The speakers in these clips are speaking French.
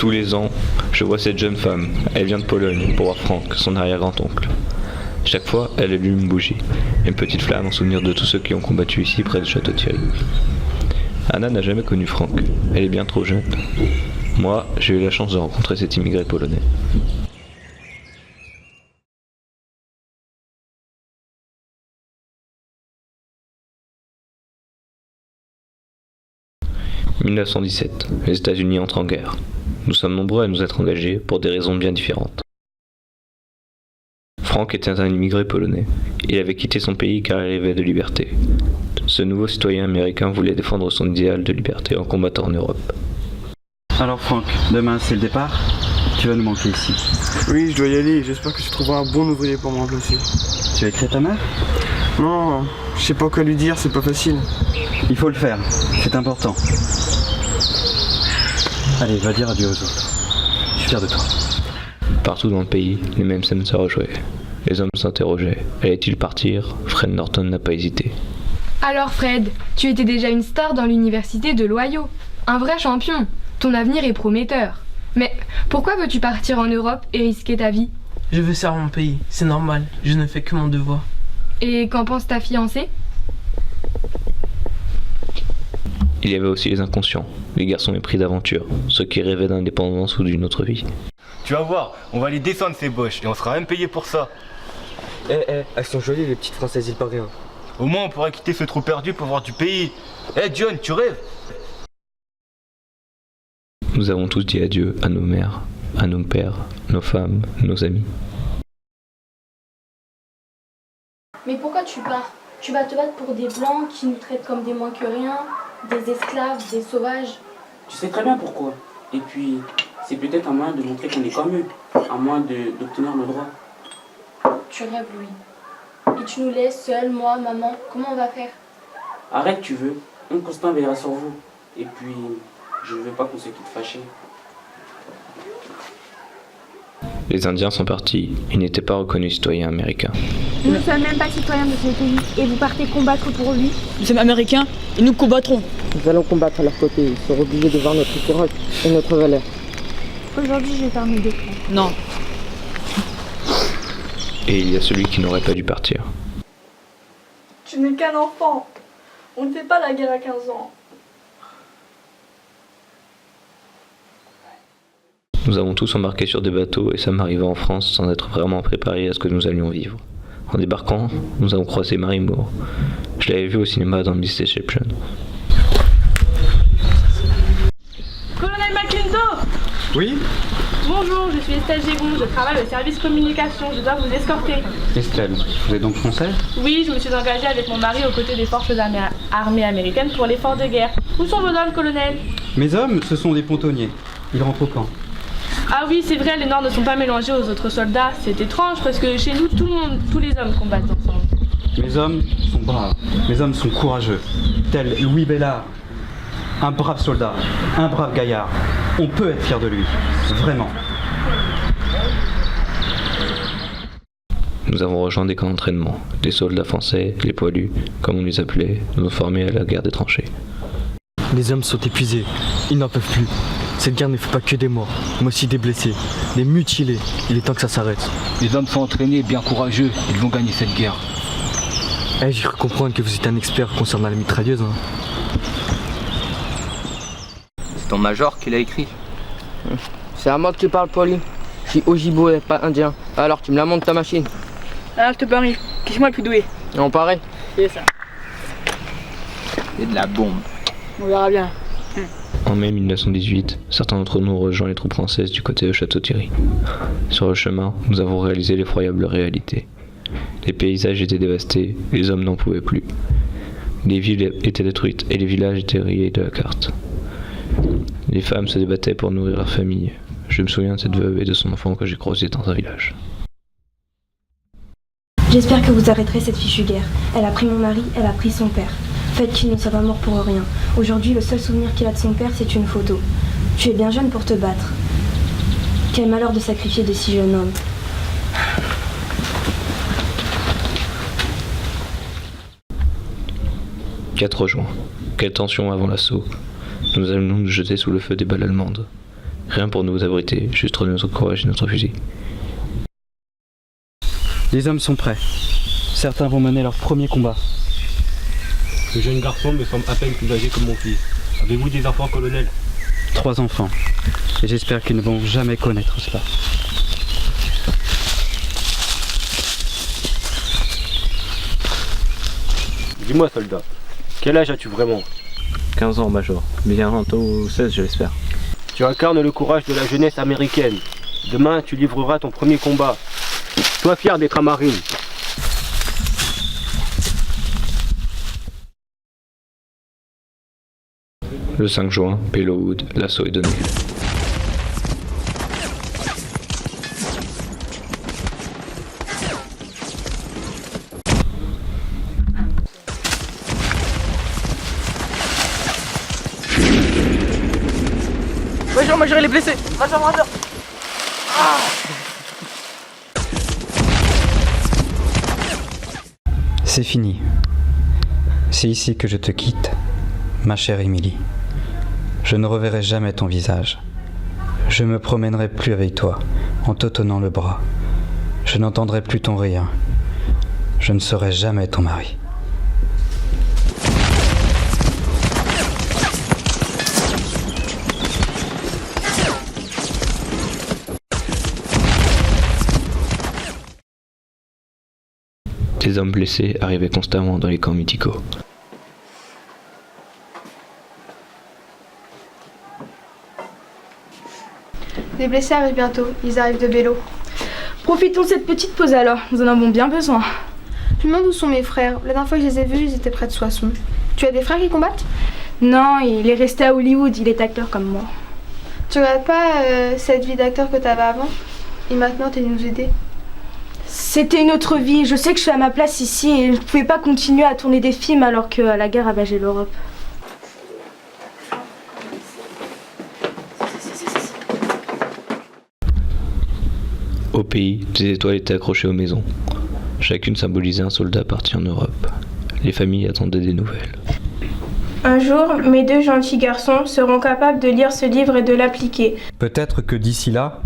Tous les ans, je vois cette jeune femme. Elle vient de Pologne pour voir Frank, son arrière-grand-oncle. Chaque fois, elle allume une bougie, une petite flamme en souvenir de tous ceux qui ont combattu ici près du château Thierry. Anna n'a jamais connu Frank. Elle est bien trop jeune. Moi, j'ai eu la chance de rencontrer cet immigré polonais. « 1917. Les États-Unis entrent en guerre. Nous sommes nombreux à nous être engagés pour des raisons bien différentes. Frank était un immigré polonais. Il avait quitté son pays car il rêvait de liberté. Ce nouveau citoyen américain voulait défendre son idéal de liberté en combattant en Europe. Alors Frank, demain c'est le départ. Tu vas nous manquer ici. Oui, je dois y aller. J'espère que tu trouveras un bon ouvrier pour me remplacer. Tu as écrit à ta mère? Non, je sais pas quoi lui dire, c'est pas facile. Il faut le faire, c'est important. Allez, va dire adieu aux autres. Je suis fier de toi. Partout dans le pays, les mêmes scènes se rejouaient. Les hommes s'interrogeaient. Allait-il partir? Fred Norton n'a pas hésité. Alors Fred, tu étais déjà une star dans l'université de l'Ohio. Un vrai champion. Ton avenir est prometteur. Mais pourquoi veux-tu partir en Europe et risquer ta vie? Je veux servir mon pays, c'est normal. Je ne fais que mon devoir. Et qu'en pense ta fiancée? Il y avait aussi les inconscients, les garçons épris d'aventure, ceux qui rêvaient d'indépendance ou d'une autre vie. Tu vas voir, on va les descendre ces boches et on sera même payé pour ça. Elles sont jolies les petites françaises, il paraît. Au moins on pourra quitter ce trou perdu pour voir du pays. John, tu rêves? Nous avons tous dit adieu à nos mères, à nos pères, nos femmes, nos amis. Mais pourquoi tu pars? Tu vas te battre pour des blancs qui nous traitent comme des moins que rien, des esclaves, des sauvages. Tu sais très bien pourquoi. Et puis, c'est peut-être un moyen de montrer qu'on est comme eux, un moyen d'obtenir nos droits. Tu rêves, Louis. Et tu nous laisses seuls, moi, maman. Comment on va faire? Arrête, tu veux. Un Constant veillera sur vous. Et puis, je ne veux pas qu'on se quitte fâchés. Les Indiens sont partis. Ils n'étaient pas reconnus citoyens américains. Nous ne sommes même pas citoyens de ce pays et vous partez combattre pour lui. Nous sommes américains et nous combattrons. Nous allons combattre à leur côté. Ils seront obligés de voir notre courage et notre valeur. Aujourd'hui, je vais faire mes décrets. Non. Et il y a celui qui n'aurait pas dû partir. Tu n'es qu'un enfant. On ne fait pas la guerre à 15 ans. Nous avons tous embarqué sur des bateaux et sommes arrivés en France sans être vraiment préparés à ce que nous allions vivre. En débarquant, nous avons croisé Mary Moore. Je l'avais vue au cinéma dans Miss Deception. Colonel Mackenzo! Oui? Bonjour, je suis Estelle Gégon, je travaille au service communication, je dois vous escorter. Estelle, vous êtes donc française? Oui, je me suis engagée avec mon mari aux côtés des forces armées américaines pour l'effort de guerre. Où sont vos hommes, colonel? Mes hommes, ce sont des pontonniers. Ils rentrent au camp. Ah oui, c'est vrai, les Noirs ne sont pas mélangés aux autres soldats. C'est étrange parce que chez nous, tous les hommes combattent ensemble. Mes hommes sont braves, mes hommes sont courageux. Tel Louis Bellard, un brave soldat, un brave gaillard. On peut être fier de lui, vraiment. Nous avons rejoint des camps d'entraînement. Des soldats français, les poilus, comme on les appelait, nous ont formés à la guerre des tranchées. Les hommes sont épuisés, ils n'en peuvent plus. Cette guerre ne fait pas que des morts, mais aussi des blessés, des mutilés. Il est temps que ça s'arrête. Les hommes sont entraînés, bien courageux, ils vont gagner cette guerre. J'ai cru comprendre que vous êtes un expert concernant la mitrailleuse. C'est ton major qui l'a écrit. C'est à moi que tu parles, Pauline. Je suis Ojibo et pas indien. Alors tu me la montres ta machine. Ah, je te parie, qui c'est moi le plus doué? Non, pareil. C'est ça. C'est de la bombe. On verra bien. En mai 1918, certains d'entre nous ont rejoint les troupes françaises du côté de Château-Thierry. Sur le chemin, nous avons réalisé l'effroyable réalité. Les paysages étaient dévastés, les hommes n'en pouvaient plus. Les villes étaient détruites et les villages étaient rayés de la carte. Les femmes se débattaient pour nourrir leur famille. Je me souviens de cette veuve et de son enfant que j'ai croisé dans un village. J'espère que vous arrêterez cette fichue guerre. Elle a pris mon mari, elle a pris son père. Faites qu'il ne soit pas mort pour rien. Aujourd'hui, le seul souvenir qu'il a de son père, c'est une photo. Tu es bien jeune pour te battre. Quel malheur de sacrifier de si jeunes hommes. « 4 juin. Quelle tension avant l'assaut. Nous allons nous jeter sous le feu des balles allemandes. Rien pour nous abriter, juste trouver notre courage et notre fusil. Les hommes sont prêts. Certains vont mener leur premier combat. Ce jeune garçon me semble à peine plus âgé que mon fils. Avez-vous des enfants, colonel? 3 enfants. Et j'espère qu'ils ne vont jamais connaître cela. Dis-moi, soldat, quel âge as-tu vraiment? 15 ans, major. Bientôt 16, je l'espère. Tu incarnes le courage de la jeunesse américaine. Demain, tu livreras ton premier combat. Sois fier d'être un marine. Le 5 juin, Belleau-Wood, l'assaut est donné. Major, il est blessé. Major. C'est fini. C'est ici que je te quitte, ma chère Émilie. Je ne reverrai jamais ton visage. Je me promènerai plus avec toi, en te tenant le bras. Je n'entendrai plus ton rire. Je ne serai jamais ton mari. Des hommes blessés arrivaient constamment dans les camps médicaux. Les blessés arrivent bientôt, ils arrivent de Bello. Profitons de cette petite pause alors, nous en avons bien besoin. Je me demande où sont mes frères. La dernière fois que je les ai vus, ils étaient près de Soissons. Tu as des frères qui combattent? Non, il est resté à Hollywood, il est acteur comme moi. Tu regardes pas cette vie d'acteur que t'avais avant? Et maintenant t'es nous aider? C'était une autre vie, je sais que je suis à ma place ici et je ne pouvais pas continuer à tourner des films alors que la guerre ravageait l'Europe. Au pays, des étoiles étaient accrochées aux maisons. Chacune symbolisait un soldat parti en Europe. Les familles attendaient des nouvelles. Un jour, mes 2 gentils garçons seront capables de lire ce livre et de l'appliquer. Peut-être que d'ici là,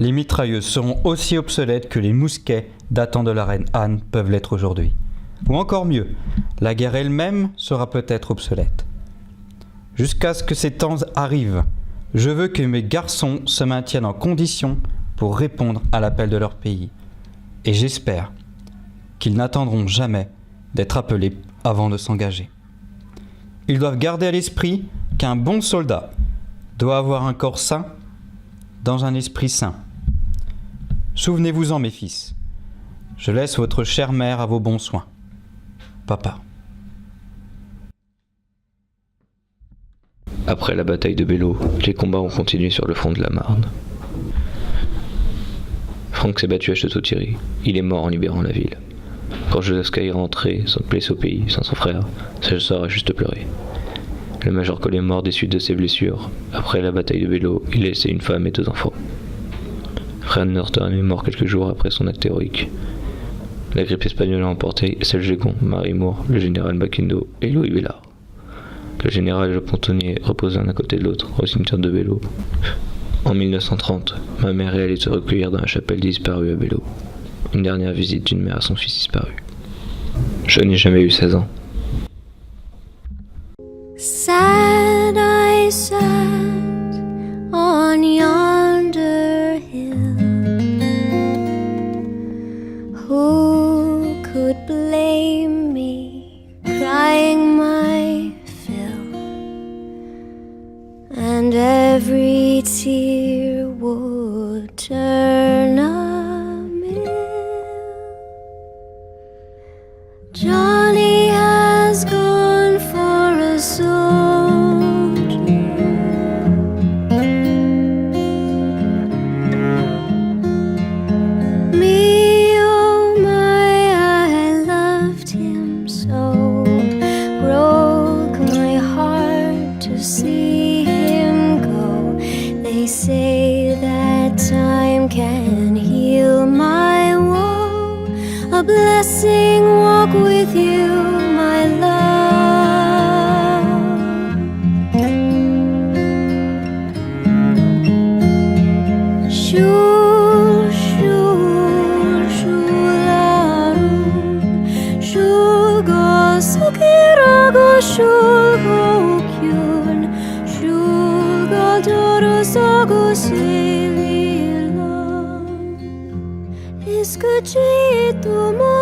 les mitrailleuses seront aussi obsolètes que les mousquets datant de la reine Anne peuvent l'être aujourd'hui. Ou encore mieux, la guerre elle-même sera peut-être obsolète. Jusqu'à ce que ces temps arrivent, je veux que mes garçons se maintiennent en condition pour répondre à l'appel de leur pays. Et j'espère qu'ils n'attendront jamais d'être appelés avant de s'engager. Ils doivent garder à l'esprit qu'un bon soldat doit avoir un corps sain dans un esprit sain. Souvenez-vous-en, mes fils. Je laisse votre chère mère à vos bons soins. Papa. Après la bataille de Bello, les combats ont continué sur le front de la Marne. Frank s'est battu à Château-Thierry. Il est mort en libérant la ville. Quand Jodorowsky est rentré, blessé au pays, sans son frère, sa sœur a juste pleuré. Le major Cole est mort des suites de ses blessures. Après la bataille de Bello, il a laissé une femme et 2 enfants. Fred Norton est mort quelques jours après son acte héroïque. La grippe espagnole a emporté Selgegon, Marie Moore, le général Mackindo et Louis Bellard. Le général et le pontonnier reposent l'un à côté de l'autre au cimetière de Bello. En 1930, ma mère est allée se recueillir dans la chapelle des disparus à Bello. Une dernière visite d'une mère à son fils disparu. Je n'ai jamais eu 16 ans. Sad I sat on yonder hill. Who could blame me crying my fill? And every tear would turn a mill. Johnny has gone for a soldier. Me, oh my, I loved him so. Broke my heart to see him go. They say that time can heal my woe. A blessing walk with you, my love. tu es tout mon